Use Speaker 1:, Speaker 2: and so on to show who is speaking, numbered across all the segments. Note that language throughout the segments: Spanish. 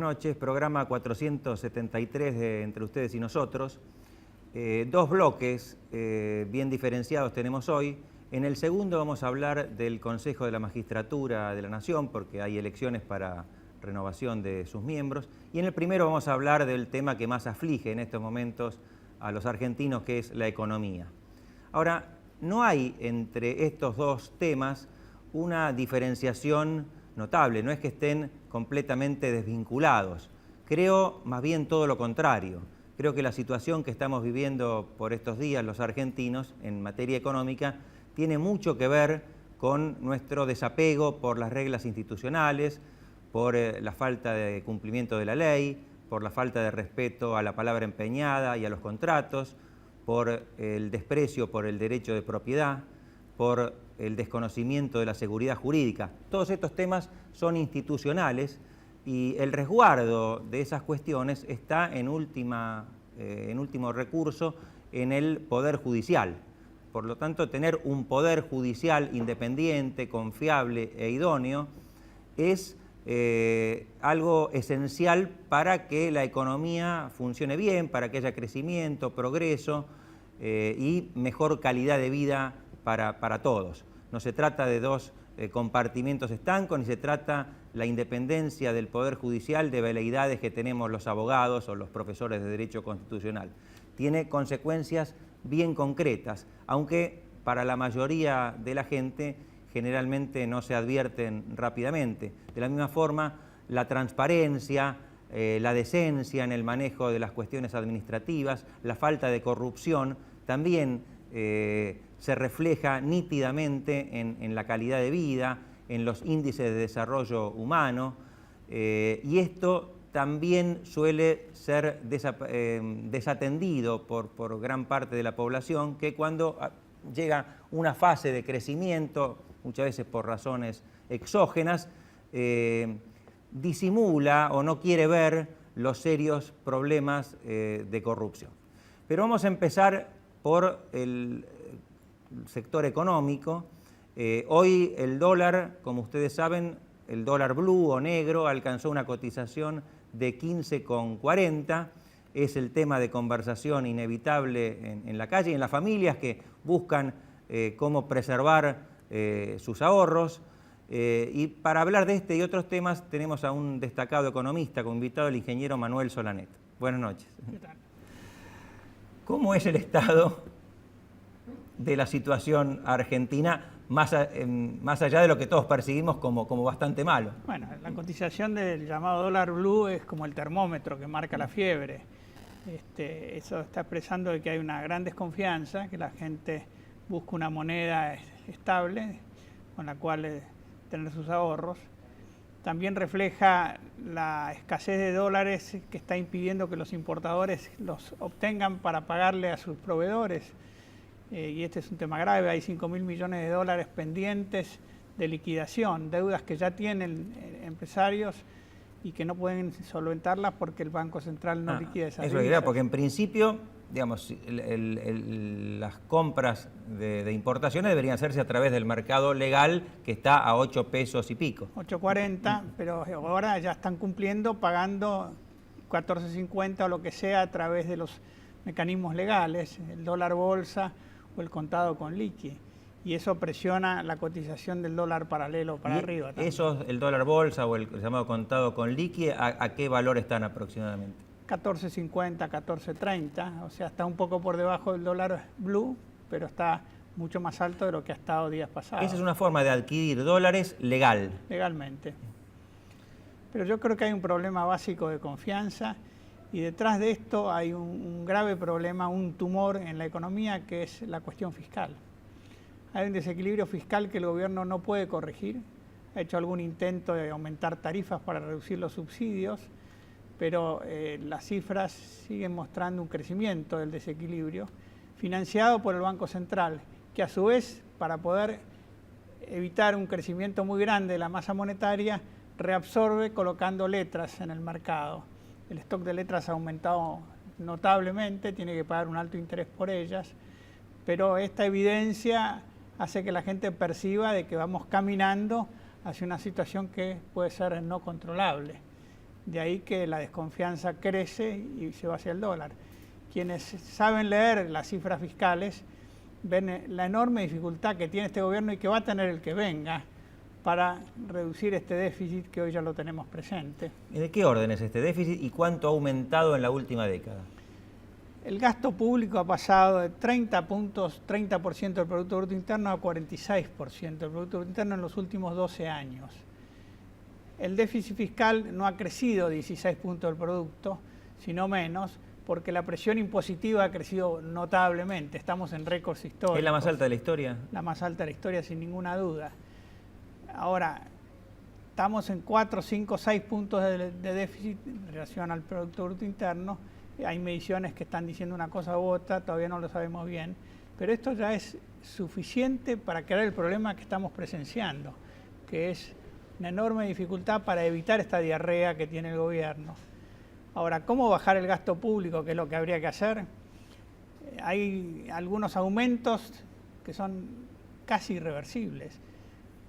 Speaker 1: noches. Programa 473 de Entre Ustedes y Nosotros. Dos bloques bien diferenciados tenemos hoy. En el segundo vamos a hablar del Consejo de la Magistratura de la Nación, porque hay elecciones para renovación de sus miembros. Y en el primero vamos a hablar del tema que más aflige en estos momentos a los argentinos, que es la economía. Ahora, no hay entre estos dos temas una diferenciación notable, no es que estén completamente desvinculados. Creo más bien todo lo contrario. Creo que la situación que estamos viviendo por estos días los argentinos en materia económica tiene mucho que ver con nuestro desapego por las reglas institucionales, por la falta de cumplimiento de la ley, por la falta de respeto a la palabra empeñada y a los contratos, por el desprecio por el derecho de propiedad, por el desconocimiento de la seguridad jurídica. Todos estos temas son institucionales y el resguardo de esas cuestiones está en último recurso en el Poder Judicial. Por lo tanto, tener un Poder Judicial independiente, confiable e idóneo es algo esencial para que la economía funcione bien, para que haya crecimiento, progreso y mejor calidad de vida para todos. No se trata de dos compartimentos estancos, ni se trata la independencia del Poder Judicial de veleidades que tenemos los abogados o los profesores de Derecho Constitucional. Tiene consecuencias bien concretas, aunque para la mayoría de la gente generalmente no se advierten rápidamente. De la misma forma, la transparencia, la decencia en el manejo de las cuestiones administrativas, la falta de corrupción, también se refleja nítidamente en la calidad de vida, en los índices de desarrollo humano, y esto también suele ser desatendido por gran parte de la población, que cuando llega una fase de crecimiento, muchas veces por razones exógenas, disimula o no quiere ver los serios problemas de corrupción. Pero vamos a empezar por el sector económico. Hoy el dólar, como ustedes saben, el dólar blue o negro alcanzó una cotización de 15,40. Es el tema de conversación inevitable en la calle y en las familias que buscan cómo preservar sus ahorros. Y para hablar de este y otros temas tenemos a un destacado economista como invitado, el ingeniero Manuel Solanet. Buenas noches.
Speaker 2: ¿Qué tal?
Speaker 1: ¿Cómo es el estado de la situación argentina, más allá de lo que todos percibimos como bastante malo?
Speaker 2: Bueno, la cotización del llamado dólar blue es como el termómetro que marca la fiebre. Eso está expresando que hay una gran desconfianza, que la gente busca una moneda estable con la cual tener sus ahorros. También refleja la escasez de dólares que está impidiendo que los importadores los obtengan para pagarle a sus proveedores. Y este es un tema grave, hay 5.000 millones de dólares pendientes de liquidación, deudas que ya tienen empresarios y que no pueden solventarlas porque el Banco Central no liquida esas
Speaker 1: divisas. Eso es, porque en principio, digamos, las compras de importaciones deberían hacerse a través del mercado legal, que está a 8 pesos y pico.
Speaker 2: 8,40, pero ahora ya están cumpliendo pagando 14,50 o lo que sea a través de los mecanismos legales, el dólar bolsa o el contado con liqui. Y eso presiona la cotización del dólar paralelo para arriba.
Speaker 1: ¿Esos, el dólar bolsa o el llamado contado con liqui, a qué valor están aproximadamente?
Speaker 2: 14,50, 14,30, o sea, está un poco por debajo del dólar blue, pero está mucho más alto de lo que ha estado días pasados.
Speaker 1: Esa es una forma de adquirir dólares legal.
Speaker 2: Legalmente. Pero yo creo que hay un problema básico de confianza y detrás de esto hay un grave problema, un tumor en la economía, que es la cuestión fiscal. Hay un desequilibrio fiscal que el gobierno no puede corregir. Ha hecho algún intento de aumentar tarifas para reducir los subsidios, pero las cifras siguen mostrando un crecimiento del desequilibrio, financiado por el Banco Central, que a su vez, para poder evitar un crecimiento muy grande de la masa monetaria, reabsorbe colocando letras en el mercado. El stock de letras ha aumentado notablemente, tiene que pagar un alto interés por ellas, pero esta evidencia hace que la gente perciba de que vamos caminando hacia una situación que puede ser no controlable. De ahí que la desconfianza crece y se va hacia el dólar. Quienes saben leer las cifras fiscales ven la enorme dificultad que tiene este gobierno y que va a tener el que venga para reducir este déficit que hoy ya lo tenemos presente.
Speaker 1: ¿De qué orden es este déficit y cuánto ha aumentado en la última década?
Speaker 2: El gasto público ha pasado de 30% del Producto Bruto Interno a 46% del Producto Bruto Interno en los últimos 12 años. El déficit fiscal no ha crecido 16 puntos del producto, sino menos, porque la presión impositiva ha crecido notablemente. Estamos en récords históricos.
Speaker 1: ¿Es la más alta de la historia?
Speaker 2: La más alta de la historia, sin ninguna duda. Ahora, estamos en 4, 5, 6 puntos de déficit en relación al Producto Bruto Interno. Hay mediciones que están diciendo una cosa u otra, todavía no lo sabemos bien, pero esto ya es suficiente para crear el problema que estamos presenciando, que es una enorme dificultad para evitar esta diarrea que tiene el gobierno. Ahora, ¿cómo bajar el gasto público, que es lo que habría que hacer? Hay algunos aumentos que son casi irreversibles.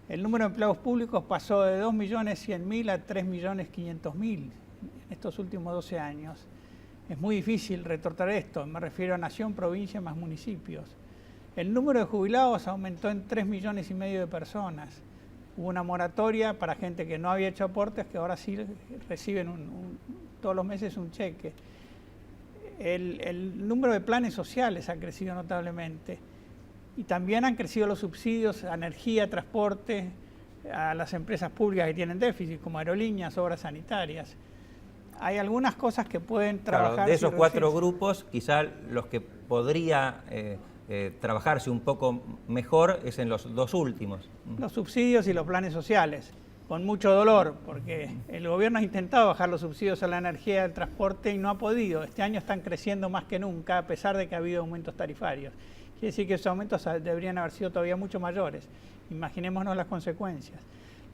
Speaker 2: El número de empleados públicos pasó de 2.100.000 a 3.500.000 en estos últimos 12 años. Es muy difícil retortar esto, me refiero a nación, provincia más municipios. El número de jubilados aumentó en 3,5 millones de personas. Hubo una moratoria para gente que no había hecho aportes, que ahora sí reciben todos los meses un cheque. El número de planes sociales ha crecido notablemente. Y también han crecido los subsidios a energía, transporte, a las empresas públicas que tienen déficit, como aerolíneas, obras sanitarias. Hay algunas cosas que pueden trabajar.
Speaker 1: Claro, de esos 4 grupos, quizá los que podría trabajarse un poco mejor es en los 2 últimos.
Speaker 2: Los subsidios y los planes sociales, con mucho dolor, porque el gobierno ha intentado bajar los subsidios a la energía y al transporte y no ha podido. Este año están creciendo más que nunca, a pesar de que ha habido aumentos tarifarios. Quiere decir que esos aumentos deberían haber sido todavía mucho mayores. Imaginémonos las consecuencias.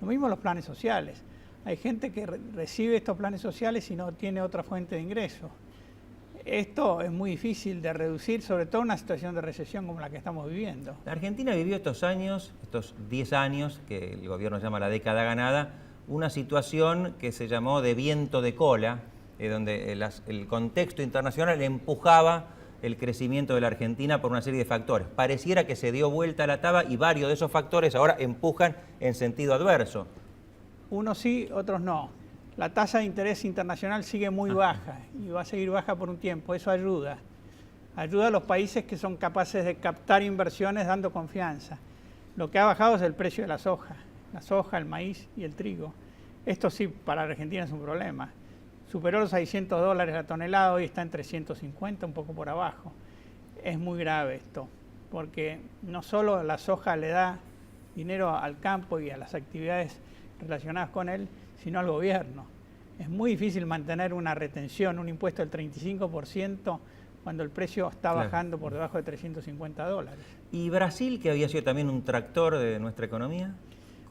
Speaker 2: Lo mismo los planes sociales. Hay gente que recibe estos planes sociales y no tiene otra fuente de ingreso. Esto es muy difícil de reducir, sobre todo en una situación de recesión como la que estamos viviendo.
Speaker 1: La Argentina vivió estos años, estos 10 años, que el gobierno llama la década ganada, una situación que se llamó de viento de cola, donde el contexto internacional empujaba el crecimiento de la Argentina por una serie de factores. Pareciera que se dio vuelta a la taba y varios de esos factores ahora empujan en sentido adverso.
Speaker 2: Unos sí, otros no. La tasa de interés internacional sigue muy baja y va a seguir baja por un tiempo. Eso ayuda. Ayuda a los países que son capaces de captar inversiones dando confianza. Lo que ha bajado es el precio de la soja, el maíz y el trigo. Esto sí, para Argentina es un problema. Superó los $600 la tonelada, hoy está en 350, un poco por abajo. Es muy grave esto, porque no solo la soja le da dinero al campo y a las actividades relacionadas con él, sino al gobierno. Es muy difícil mantener una retención, un impuesto del 35% cuando el precio está bajando por debajo de $350.
Speaker 1: ¿Y Brasil, que había sido también un tractor de nuestra economía?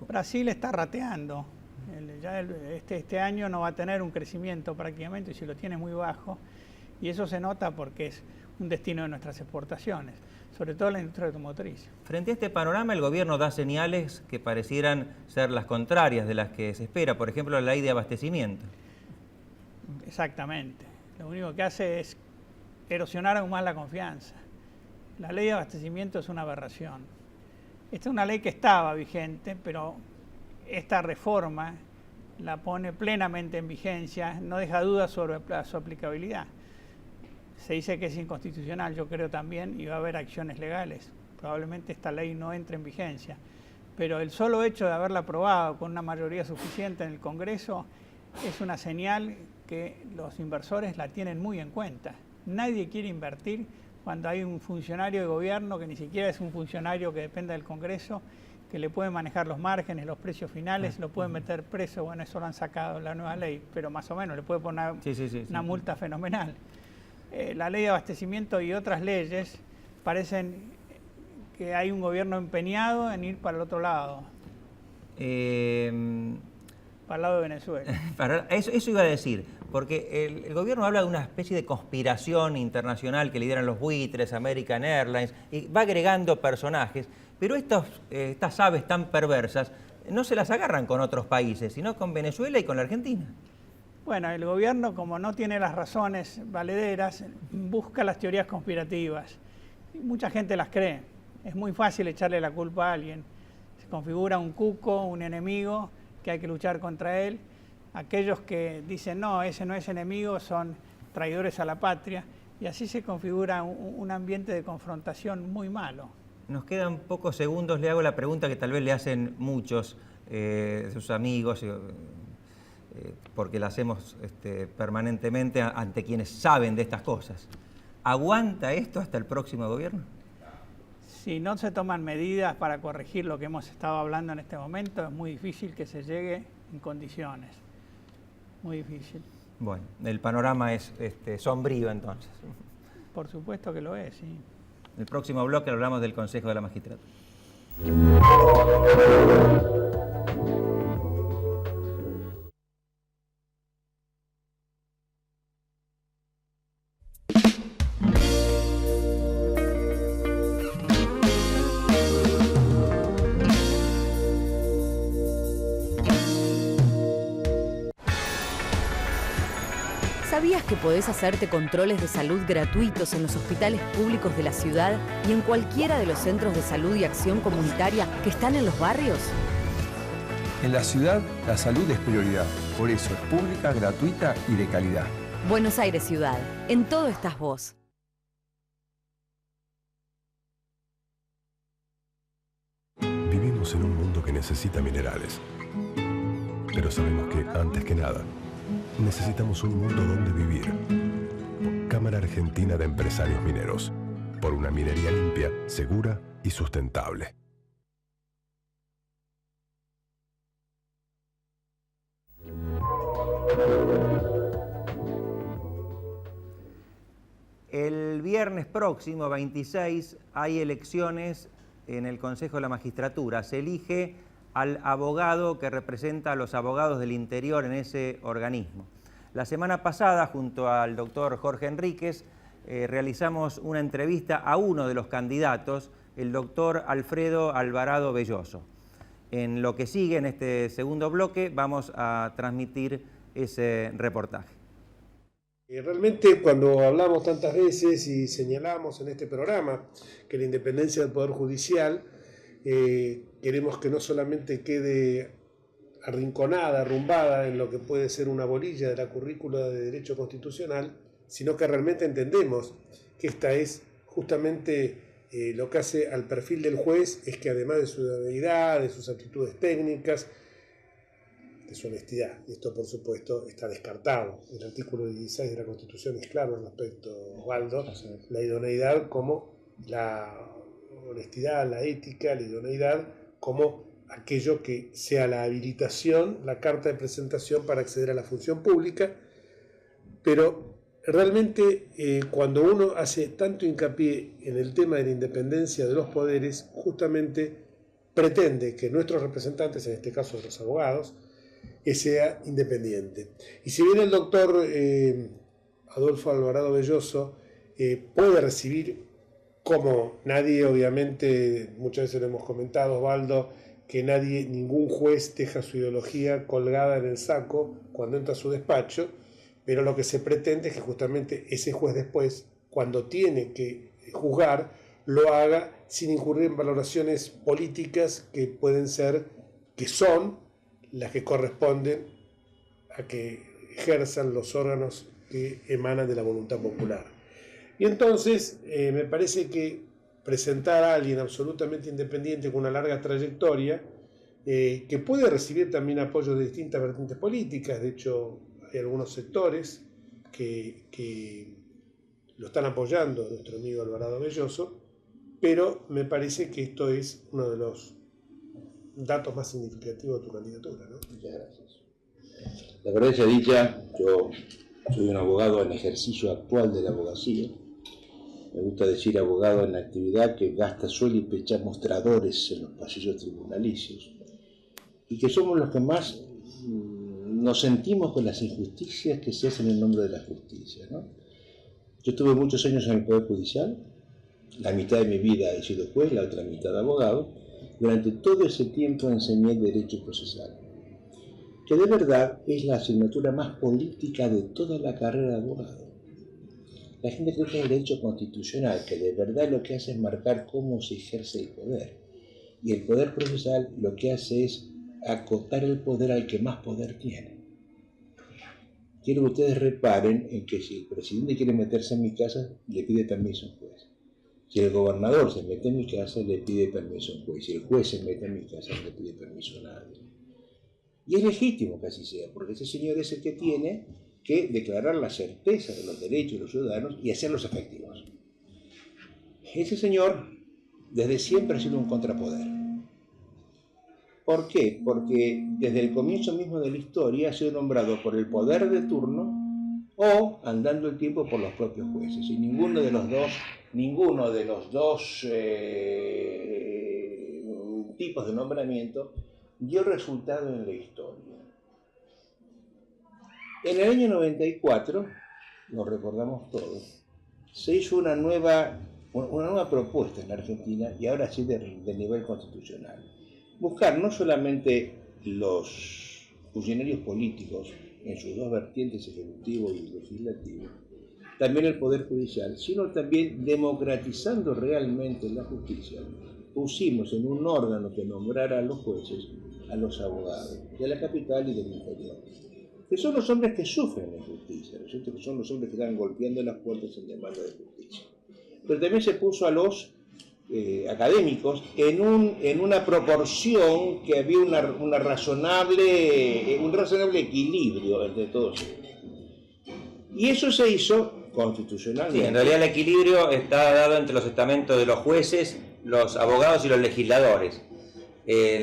Speaker 2: Brasil está rateando. Ya este año no va a tener un crecimiento prácticamente, y si lo tiene muy bajo, y eso se nota porque es un destino de nuestras exportaciones, sobre todo la industria automotriz.
Speaker 1: Frente a este panorama, el gobierno da señales que parecieran ser las contrarias de las que se espera, por ejemplo, la ley de abastecimiento.
Speaker 2: Exactamente. Lo único que hace es erosionar aún más la confianza. La ley de abastecimiento es una aberración. Esta es una ley que estaba vigente, pero esta reforma la pone plenamente en vigencia, no deja dudas sobre su aplicabilidad. Se dice que es inconstitucional, yo creo también, y va a haber acciones legales. Probablemente esta ley no entre en vigencia, pero el solo hecho de haberla aprobado con una mayoría suficiente en el Congreso es una señal que los inversores la tienen muy en cuenta. Nadie quiere invertir cuando hay un funcionario de gobierno que ni siquiera es un funcionario que dependa del Congreso, que le puede manejar los márgenes, los precios finales, lo puede meter preso. Bueno, eso lo han sacado en la nueva ley, pero más o menos le puede poner una multa fenomenal. La ley de abastecimiento y otras leyes parecen que hay un gobierno empeñado en ir para el otro lado. Para el lado de Venezuela.
Speaker 1: Eso iba a decir, porque el gobierno habla de una especie de conspiración internacional que lideran los buitres, American Airlines, y va agregando personajes, pero estas aves tan perversas no se las agarran con otros países, sino con Venezuela y con la Argentina.
Speaker 2: Bueno, el gobierno, como no tiene las razones valederas, busca las teorías conspirativas. Y mucha gente las cree. Es muy fácil echarle la culpa a alguien. Se configura un cuco, un enemigo, que hay que luchar contra él. Aquellos que dicen, no, ese no es enemigo, son traidores a la patria. Y así se configura un ambiente de confrontación muy malo.
Speaker 1: Nos quedan pocos segundos. Le hago la pregunta que tal vez le hacen muchos de sus amigos, porque la hacemos permanentemente ante quienes saben de estas cosas. ¿Aguanta esto hasta el próximo gobierno?
Speaker 2: Si no se toman medidas para corregir lo que hemos estado hablando en este momento, es muy difícil que se llegue en condiciones. Muy difícil.
Speaker 1: Bueno, el panorama es sombrío entonces.
Speaker 2: Por supuesto que lo es, sí.
Speaker 1: En el próximo bloque hablamos del Consejo de la Magistratura.
Speaker 3: ¿Sabías que podés hacerte controles de salud gratuitos en los hospitales públicos de la ciudad y en cualquiera de los centros de salud y acción comunitaria que están en los barrios?
Speaker 4: En la ciudad, la salud es prioridad. Por eso es pública, gratuita y de calidad.
Speaker 3: Buenos Aires Ciudad. En todo estás vos.
Speaker 5: Vivimos en un mundo que necesita minerales. Pero sabemos que, antes que nada, necesitamos un mundo donde vivir. Cámara Argentina de Empresarios Mineros. Por una minería limpia, segura y sustentable.
Speaker 1: El viernes próximo, 26, hay elecciones en el Consejo de la Magistratura. Se elige al abogado que representa a los abogados del interior en ese organismo. La semana pasada, junto al doctor Jorge Enríquez, realizamos una entrevista a uno de los candidatos, el doctor Alfredo Alvarado Belloso. En lo que sigue, en este segundo bloque, vamos a transmitir ese reportaje.
Speaker 6: Realmente, cuando hablamos tantas veces y señalamos en este programa que la independencia del Poder Judicial, queremos que no solamente quede arrinconada, arrumbada en lo que puede ser una bolilla de la currícula de Derecho Constitucional, sino que realmente entendemos que esta es justamente lo que hace al perfil del juez, es que además de su idoneidad, de sus aptitudes técnicas, de su honestidad, y esto por supuesto está descartado. El artículo 16 de la Constitución es claro al respecto, Osvaldo, la idoneidad como la honestidad, la ética, la idoneidad como aquello que sea la habilitación, la carta de presentación para acceder a la función pública, pero realmente cuando uno hace tanto hincapié en el tema de la independencia de los poderes, justamente pretende que nuestros representantes, en este caso los abogados, sea independiente. Y si bien el doctor Adolfo Alvarado Belloso puede recibir, como nadie, obviamente, muchas veces lo hemos comentado, Osvaldo, que ningún juez deja su ideología colgada en el saco cuando entra a su despacho, pero lo que se pretende es que justamente ese juez después, cuando tiene que juzgar, lo haga sin incurrir en valoraciones políticas que pueden ser, que son las que corresponden a que ejerzan los órganos que emanan de la voluntad popular. Y entonces me parece que presentar a alguien absolutamente independiente con una larga trayectoria, que puede recibir también apoyo de distintas vertientes políticas, de hecho hay algunos sectores que lo están apoyando, nuestro amigo Alvarado Belloso, pero me parece que esto es uno de los datos más significativos de tu candidatura, ¿no?
Speaker 7: Muchas gracias. La verdad ya dicha, yo soy un abogado en ejercicio actual de la abogacía. Me gusta decir abogado en la actividad que gasta suelo y pecha mostradores en los pasillos tribunalicios. Y que somos los que más nos sentimos con las injusticias que se hacen en nombre de la justicia, ¿no? Yo estuve muchos años en el Poder Judicial, la mitad de mi vida he sido juez, la otra mitad abogado. Durante todo ese tiempo enseñé Derecho Procesal. que de verdad es la asignatura más política de toda la carrera de abogado. La gente cree que es el derecho constitucional, que de verdad lo que hace es marcar cómo se ejerce el poder. Y el poder procesal lo que hace es acotar el poder al que más poder tiene. Quiero que ustedes reparen en que si el presidente quiere meterse en mi casa, le pide permiso a un juez. Si el gobernador se mete en mi casa, le pide permiso a un juez. Si el juez se mete en mi casa, no le pide permiso a nadie. Y es legítimo que así sea, porque ese señor es el que tiene que declarar la certeza de los derechos de los ciudadanos y hacerlos efectivos. Ese señor desde siempre ha sido un contrapoder. ¿Por qué? Porque desde el comienzo mismo de la historia ha sido nombrado por el poder de turno o andando el tiempo por los propios jueces. Y ninguno de los dos tipos de nombramiento dio resultado en la historia. En el año 94, lo recordamos todos, se hizo una nueva propuesta en la Argentina, y ahora sí del nivel constitucional. Buscar no solamente los funcionarios políticos en sus dos vertientes, ejecutivo y legislativo, también el Poder Judicial, sino también democratizando realmente la justicia. Pusimos en un órgano que nombrara a los jueces, a los abogados de la capital y del interior, que son los hombres que sufren la injusticia, ¿no es cierto? Que son los hombres que están golpeando las puertas en demanda de justicia. Pero también se puso a los académicos en una proporción que había un razonable equilibrio entre todos ellos. Y eso se hizo constitucionalmente.
Speaker 1: Sí, en realidad el equilibrio está dado entre los estamentos de los jueces, los abogados y los legisladores.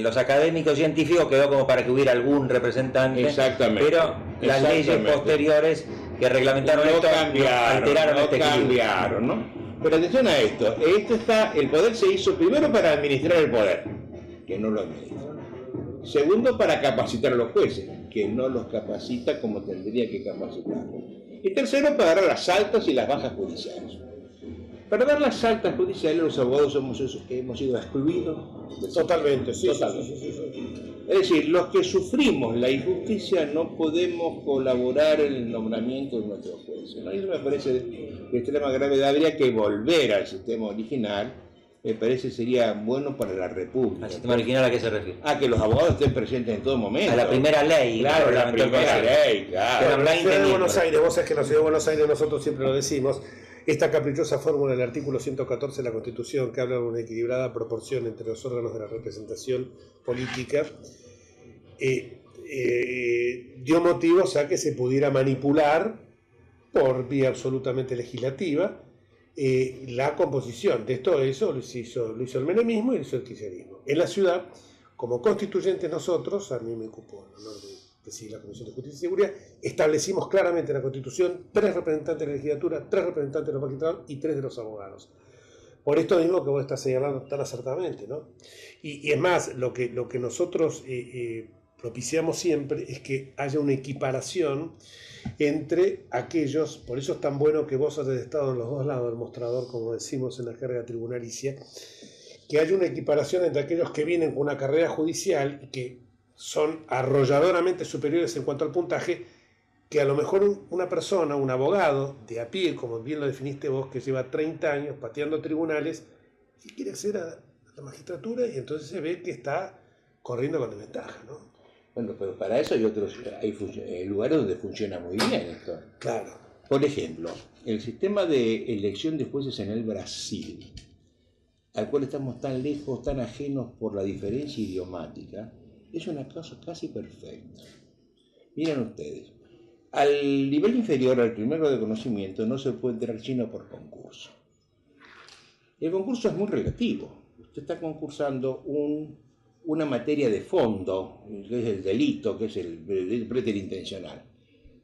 Speaker 1: Los académicos científicos quedó como para que hubiera algún representante.
Speaker 7: Exactamente.
Speaker 1: Pero las leyes posteriores que reglamentaron esto alteraron este equilibrio.
Speaker 7: ¿no? Pero atención a esto. El poder se hizo primero para administrar el poder, que no lo administra. Segundo, para capacitar a los jueces, que no los capacita como tendría que capacitarlos. Y tercero, para dar las altas y las bajas judiciales. Para dar las altas judiciales, los abogados hemos sido excluidos.
Speaker 6: Totalmente, sí.
Speaker 7: Es decir, los que sufrimos la injusticia no podemos colaborar en el nombramiento de nuestros jueces, ¿no? Y eso me parece de extrema gravedad. Habría que volver al sistema original. Me parece sería bueno para la República.
Speaker 1: ¿Al sistema original a qué se refiere?
Speaker 7: A que los abogados estén presentes en todo momento.
Speaker 1: A la primera ley.
Speaker 7: Claro, la primera ley, claro.
Speaker 6: En la ciudad de Buenos Aires, vos sabés que en la ciudad de Buenos Aires nosotros siempre lo decimos, esta caprichosa fórmula del artículo 114 de la Constitución, que habla de una equilibrada proporción entre los órganos de la representación política, dio motivos a que se pudiera manipular por vía absolutamente legislativa la composición de todo eso. Lo hizo el menemismo y lo hizo el kirchnerismo. En la ciudad, como constituyentes nosotros, a mí me ocupó el honor de presidir la Comisión de Justicia y Seguridad, establecimos claramente en la Constitución 3 representantes de la legislatura, 3 representantes de los magistrados y 3 de los abogados. Por esto mismo que vos estás señalando tan acertadamente, ¿no? Y es más, lo que nosotros propiciamos siempre es que haya una equiparación entre aquellos, por eso es tan bueno que vos hayas estado en los dos lados del mostrador, como decimos en la jerga tribunalicia, que haya una equiparación entre aquellos que vienen con una carrera judicial y que son arrolladoramente superiores en cuanto al puntaje, que a lo mejor una persona, un abogado de a pie, como bien lo definiste vos, que lleva 30 años pateando tribunales, y quiere acceder a la magistratura y entonces se ve que está corriendo con desventaja, ¿no?
Speaker 7: Bueno, pero para eso hay lugares donde funciona muy bien esto.
Speaker 6: Claro.
Speaker 7: Por ejemplo, el sistema de elección de jueces en el Brasil, al cual estamos tan lejos, tan ajenos por la diferencia idiomática, es una cosa casi perfecta. Miren ustedes, al nivel inferior, al primer grado de conocimiento, no se puede entrar sino por concurso. El concurso es muy relativo. Usted está concursando una materia de fondo, que es el delito, que es el preterintencional.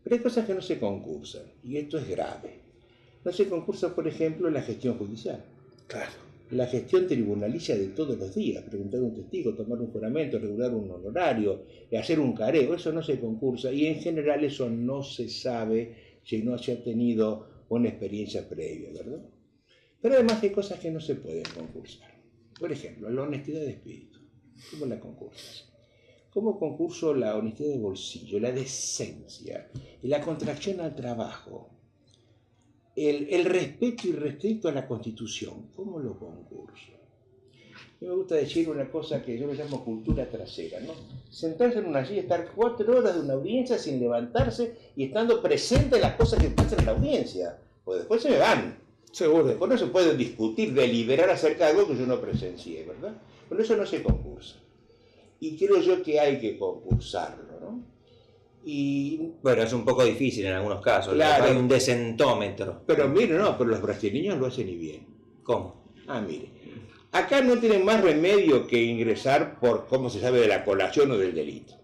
Speaker 7: Pero hay cosas que no se concursan, y esto es grave. No se concursa, por ejemplo, la gestión judicial.
Speaker 6: Claro.
Speaker 7: La gestión tribunalicia de todos los días, preguntar a un testigo, tomar un juramento, regular un honorario, hacer un careo, eso no se concursa, y en general eso no se sabe si no se ha tenido una experiencia previa, ¿verdad? Pero además hay cosas que no se pueden concursar. Por ejemplo, la honestidad de espíritu. ¿Cómo la concursas? como concurso la honestidad de bolsillo, la decencia, la contracción al trabajo, el respeto irrestricto a la Constitución. ¿Cómo lo concurso? Me gusta decir una cosa que yo le llamo cultura trasera, ¿no? Sentarse en una silla, estar 4 horas de una audiencia sin levantarse y estando presente en las cosas que pasan en la audiencia. Pues después se me van.
Speaker 6: Seguro.
Speaker 7: Después no se puede discutir, deliberar acerca de algo que yo no presencié, ¿verdad? Pero eso no se concursa. Y creo yo que hay que concursarlo, ¿no? Y
Speaker 1: Bueno, es un poco difícil en algunos casos.
Speaker 7: Claro.
Speaker 1: Hay un decentómetro.
Speaker 7: pero mire, no, pero los brasileños lo hacen y bien.
Speaker 1: ¿Cómo?
Speaker 7: Mire, acá no tienen más remedio que ingresar por cómo se sabe de la colación o del delito.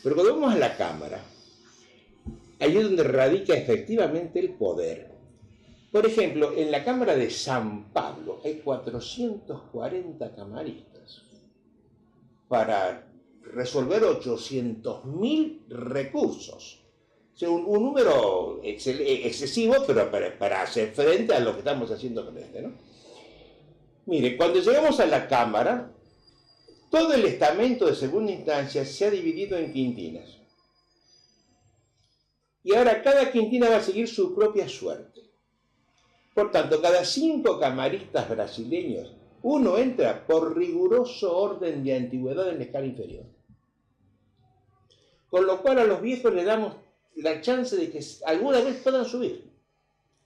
Speaker 7: Pero cuando vamos a la Cámara, ahí es donde radica efectivamente el poder. Por ejemplo, en la Cámara de San Pablo hay 440 camaristas para resolver 800.000 recursos. O sea, un número excesivo, pero para hacer frente a lo que estamos haciendo con este, ¿no? Mire, cuando llegamos a la Cámara, todo el estamento de segunda instancia se ha dividido en quintinas. Y ahora cada quintina va a seguir su propia suerte. Por tanto, cada 5 camaristas brasileños, uno entra por riguroso orden de antigüedad en la escala inferior. Con lo cual a los viejos le damos la chance de que alguna vez puedan subir.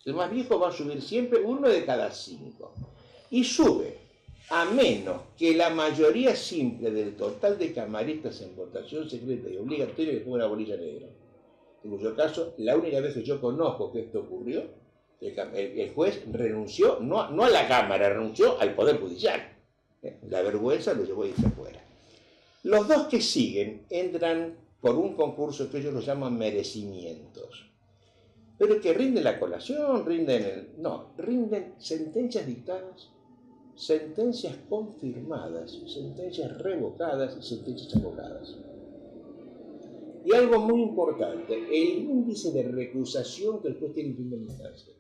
Speaker 7: El más viejo va a subir siempre 1 de cada 5. Y sube a menos que la mayoría simple del total de camaristas en votación secreta y obligatoria le ponga una bolilla negra. En cuyo caso, la única vez que yo conozco que esto ocurrió, el juez renunció, no a la Cámara, renunció al Poder Judicial. La vergüenza lo llevó a irse afuera. Los 2 que siguen entran por un concurso que ellos lo llaman merecimientos. Pero que rinden la colación, rinden sentencias dictadas, sentencias confirmadas, sentencias revocadas y sentencias abogadas. Y algo muy importante, el índice de recusación que el juez tiene en primera instancia.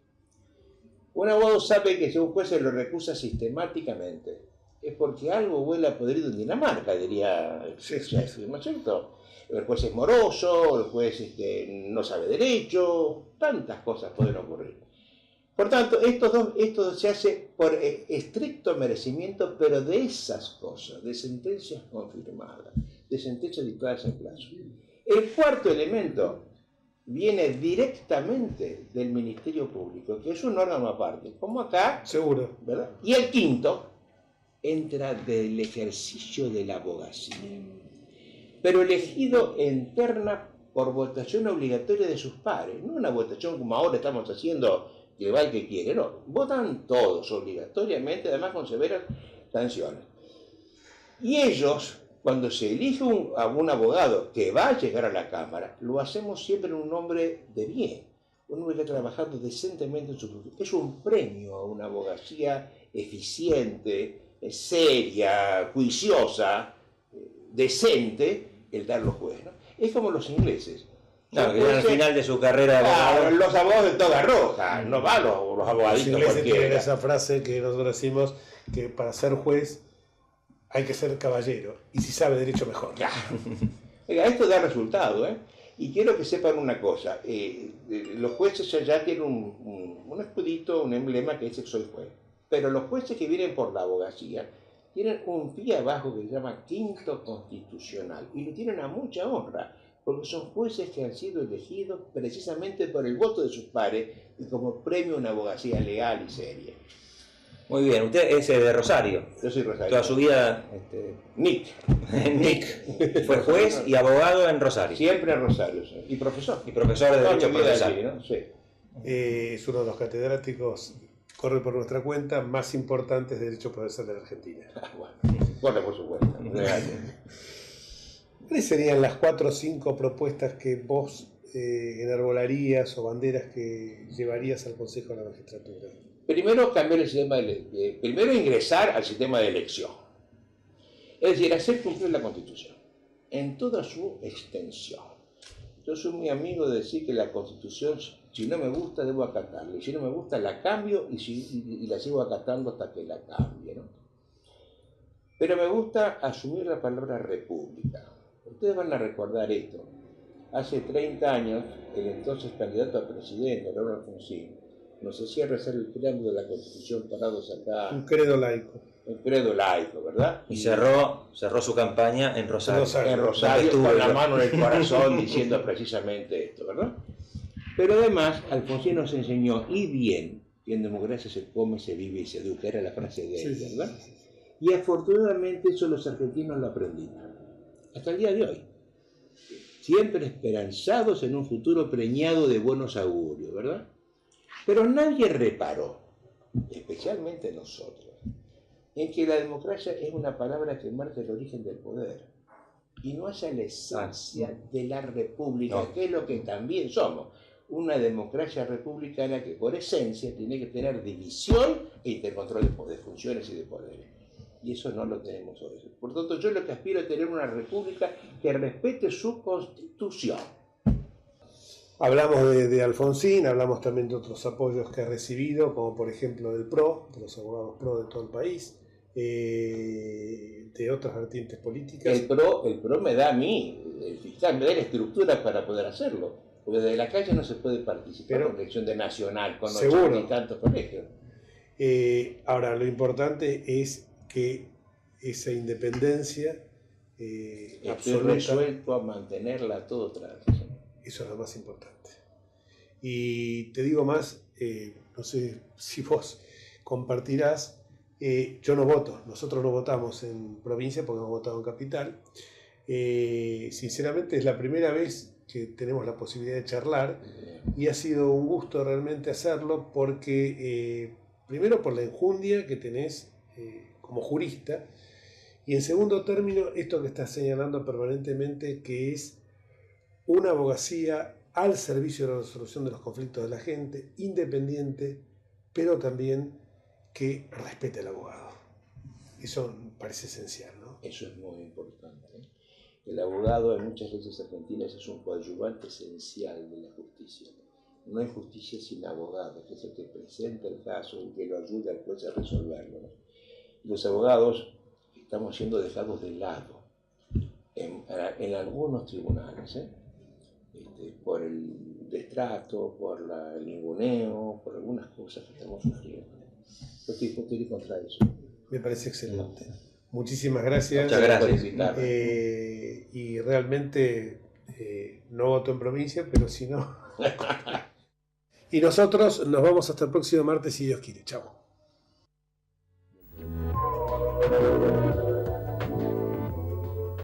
Speaker 7: Un abogado sabe que si un juez se lo recusa sistemáticamente, es porque algo huele a podrido en Dinamarca, diría el chef, ¿no es cierto? El juez es moroso, el juez no sabe derecho, tantas cosas pueden ocurrir. Por tanto, esto se hace por estricto merecimiento, pero de esas cosas, de sentencias confirmadas, de sentencias dictadas en plazo. El cuarto elemento viene directamente del Ministerio Público, que es un órgano aparte, como acá,
Speaker 6: Seguro.
Speaker 7: ¿verdad? Y el quinto entra del ejercicio de la abogacía, pero elegido en terna por votación obligatoria de sus pares, no una votación como ahora estamos haciendo, que va el que quiere, no, votan todos obligatoriamente, además con severas sanciones. Y ellos, cuando se elige a un abogado que va a llegar a la Cámara, lo hacemos siempre en un hombre de bien, un hombre que ha trabajado decentemente en su profesión. Es un premio a una abogacía eficiente, seria, juiciosa, decente, el dar los jueces, ¿no? Es como los ingleses.
Speaker 1: Claro, que al final de su carrera de
Speaker 7: Claro,
Speaker 1: abogado.
Speaker 7: los abogados de toga roja, no van los
Speaker 6: Los
Speaker 7: abogaditos
Speaker 6: ingleses tienen
Speaker 7: cualquiera.
Speaker 6: esa frase que nosotros decimos que para ser juez hay que ser caballero. Y si sabe derecho, mejor.
Speaker 7: Claro. Oiga, esto da resultado, ¿eh? Y quiero que sepan una cosa. Los jueces ya tienen un escudito, un emblema que dice que soy juez. Pero los jueces que vienen por la abogacía tienen un pie abajo que se llama quinto constitucional. Y lo tienen a mucha honra, porque son jueces que han sido elegidos precisamente por el voto de sus pares y como premio a una abogacía leal y seria.
Speaker 1: Muy bien, usted es de Rosario.
Speaker 7: Yo soy Rosario.
Speaker 1: Toda su vida,
Speaker 7: Nick.
Speaker 1: fue juez y abogado en Rosario.
Speaker 7: Siempre en Rosario. Sí. Y profesor.
Speaker 1: Y profesor de Derecho
Speaker 7: Toda mi vida
Speaker 1: Procesal.
Speaker 7: allí, ¿no? Sí.
Speaker 6: Es uno de los catedráticos, corre por nuestra cuenta, más importantes de Derecho Procesal de la Argentina.
Speaker 7: Bueno, corre por su cuenta.
Speaker 6: ¿Cuáles serían las 4 o 5 propuestas que vos enarbolarías o banderas que llevarías al Consejo de la Magistratura?
Speaker 7: Primero, cambiar el sistema primero ingresar al sistema de elección. Es decir, hacer cumplir la Constitución en toda su extensión. Yo soy muy amigo de decir que la Constitución, si no me gusta, debo acatarla. Y si no me gusta, la cambio y la sigo acatando hasta que la cambie, ¿no? Pero me gusta asumir la palabra república. Ustedes van a recordar esto. Hace 30 años, el entonces candidato a presidente, Raúl Alfonsín, nos hacía rezar el preámbulo de la Constitución parados acá.
Speaker 6: Un credo laico.
Speaker 7: Un credo laico, ¿verdad?
Speaker 1: Y cerró su campaña en Rosario.
Speaker 7: En Rosario, con la mano en el corazón, diciendo precisamente esto, ¿verdad? Pero además, Alfonsín nos enseñó, y bien, que en democracia se come, se vive y se educa, era la frase de él, ¿verdad? Y afortunadamente eso los argentinos lo aprendimos, hasta el día de hoy. Siempre esperanzados en un futuro preñado de buenos augurios, ¿verdad? Pero nadie reparó, especialmente nosotros, en que la democracia es una palabra que marca el origen del poder y no hacia la esencia de la república, que es lo que también somos. Una democracia republicana que por esencia tiene que tener división e intercontrol de funciones y de poderes. Y eso no lo tenemos hoy. Por tanto, yo lo que aspiro es tener una república que respete su constitución.
Speaker 6: Hablamos de Alfonsín, hablamos también de otros apoyos que ha recibido, como por ejemplo del PRO, de los abogados PRO de todo el país, de otras vertientes políticas.
Speaker 7: El PRO me da a mí, el fiscal me da la estructura para poder hacerlo. Porque desde la calle no se puede participar en elección de nacional con 80 y tantos colegios.
Speaker 6: Ahora, lo importante es que esa independencia
Speaker 7: estoy resuelto a mantenerla a todo tránsito.
Speaker 6: Eso es lo más importante. Y te digo más, no sé si vos compartirás, yo no voto, nosotros no votamos en provincia porque hemos votado en capital. Sinceramente es la primera vez que tenemos la posibilidad de charlar y ha sido un gusto realmente hacerlo porque, primero por la enjundia que tenés como jurista, y en segundo término, esto que estás señalando permanentemente, que es una abogacía al servicio de la resolución de los conflictos de la gente, independiente, pero también que respete al abogado. Eso parece esencial, ¿no?
Speaker 7: Eso es muy importante, ¿eh? El abogado en muchas leyes argentinas es un coadyuvante esencial de la justicia. No hay justicia sin abogado, que es el que presenta el caso y que lo ayuda al juez a resolverlo, ¿no? Los abogados estamos siendo dejados de lado en algunos tribunales, por el destrato, por el ninguneo, por algunas cosas que estamos sufriendo. Yo estoy contra eso.
Speaker 6: Me parece excelente. Muchísimas gracias.
Speaker 1: Muchas gracias.
Speaker 6: Y realmente no voto en provincia, pero si no... Y nosotros nos vamos hasta el próximo martes, si Dios quiere. Chao.